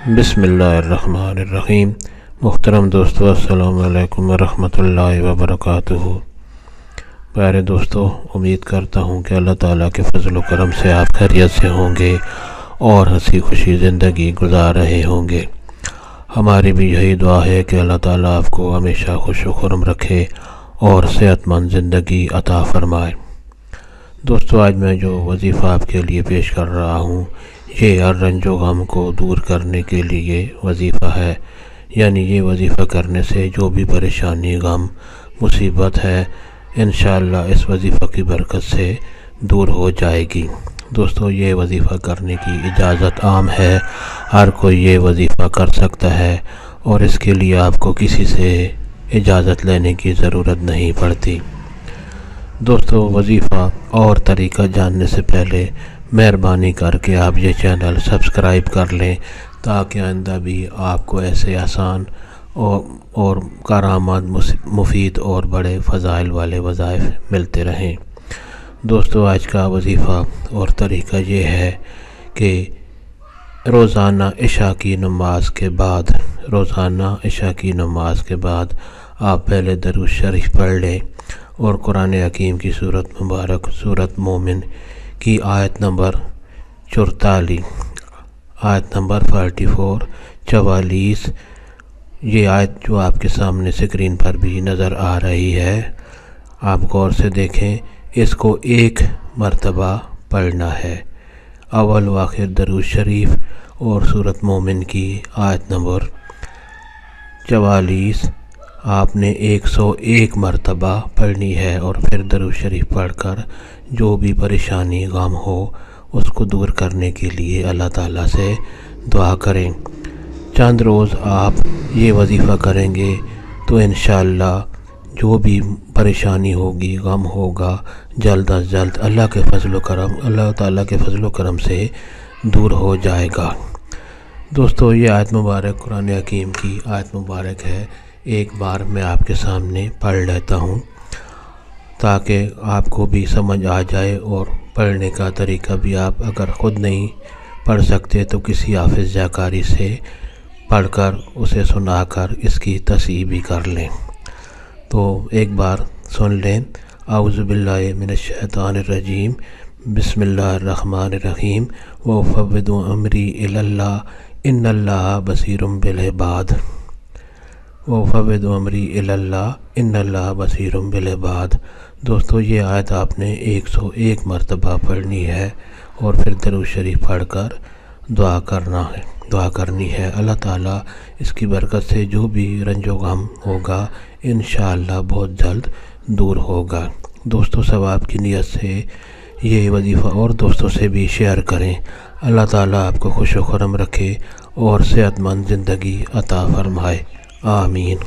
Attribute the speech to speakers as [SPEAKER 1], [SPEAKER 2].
[SPEAKER 1] بسم اللہ الرحمن الرحیم۔ محترم دوستو، السلام علیکم ورحمۃ اللہ وبرکاتہ۔ پیارے دوستو، امید کرتا ہوں کہ اللہ تعالیٰ کے فضل و کرم سے آپ خیریت سے ہوں گے اور ہنسی خوشی زندگی گزار رہے ہوں گے۔ ہماری بھی یہی دعا ہے کہ اللہ تعالیٰ آپ کو ہمیشہ خوش و خرم رکھے اور صحت مند زندگی عطا فرمائے۔ دوستو، آج میں جو وظیفہ آپ کے لیے پیش کر رہا ہوں، یہ ہر رنج و غم کو دور کرنے کے لیے وظیفہ ہے۔ یعنی یہ وظیفہ کرنے سے جو بھی پریشانی، غم، مصیبت ہے، انشاءاللہ اس وظیفہ کی برکت سے دور ہو جائے گی۔ دوستو، یہ وظیفہ کرنے کی اجازت عام ہے، ہر کوئی یہ وظیفہ کر سکتا ہے اور اس کے لیے آپ کو کسی سے اجازت لینے کی ضرورت نہیں پڑتی۔ دوستو، وظیفہ اور طریقہ جاننے سے پہلے مہربانی کر کے آپ یہ چینل سبسکرائب کر لیں تاکہ آئندہ بھی آپ کو ایسے آسان اور کارآمد، مفید اور بڑے فضائل والے وظائف ملتے رہیں۔ دوستو، آج کا وظیفہ اور طریقہ یہ ہے کہ روزانہ عشاء کی نماز کے بعد آپ پہلے درود شریف پڑھ لیں اور قرآن حکیم کی سورت مبارک، سورت مومن کی آیت نمبر 44، آیت نمبر 44، یہ آیت جو آپ کے سامنے اسکرین پر بھی نظر آ رہی ہے، آپ غور سے دیکھیں، اس کو ایک مرتبہ پڑھنا ہے۔ اول و آخر درود شریف اور سورت مومن کی آیت نمبر 44 آپ نے 101 مرتبہ پڑھنی ہے، اور پھر درود شریف پڑھ کر جو بھی پریشانی، غم ہو، اس کو دور کرنے کے لیے اللہ تعالیٰ سے دعا کریں۔ چند روز آپ یہ وظیفہ کریں گے تو انشاءاللہ جو بھی پریشانی ہوگی، غم ہوگا، جلد از جلد اللہ تعالیٰ کے فضل و کرم سے دور ہو جائے گا۔ دوستو، یہ آیت مبارک قرآن حکیم کی آیت مبارک ہے، ایک بار میں آپ کے سامنے پڑھ لیتا ہوں تاکہ آپ کو بھی سمجھ آ جائے، اور پڑھنے کا طریقہ بھی آپ اگر خود نہیں پڑھ سکتے تو کسی حافظ جاکاری سے پڑھ کر اسے سنا کر اس کی تصحیح بھی کر لیں۔ تو ایک بار سن لیں۔ اعوذ باللہ من الشیطان الرجیم، بسم اللہ الرحمن الرحیم، وَأُفَوِّضُ أَمْرِي إِلَى اللَّهِ إِنَّ اللَّهَ بَصِيرٌ بِالْعِبَادِ۔ وَأُفَوِّضُ أَمْرِي إِلَى اللَّهِ إِنَّ اللَّهَ بَصِيرٌ بِالْعِبَادِ۔ دوستو، یہ آیت آپ نے 101 مرتبہ پڑھنی ہے اور پھر درود شریف پڑھ کر دعا کرنی ہے۔ اللہ تعالیٰ اس کی برکت سے جو بھی رنج و غم ہوگا انشاءاللہ بہت جلد دور ہوگا۔ دوستو، ثواب کی نیت سے یہ وظیفہ اور دوستوں سے بھی شیئر کریں۔ اللہ تعالیٰ آپ کو خوش و خرم رکھے اور صحت مند زندگی عطا فرمائے، آمین۔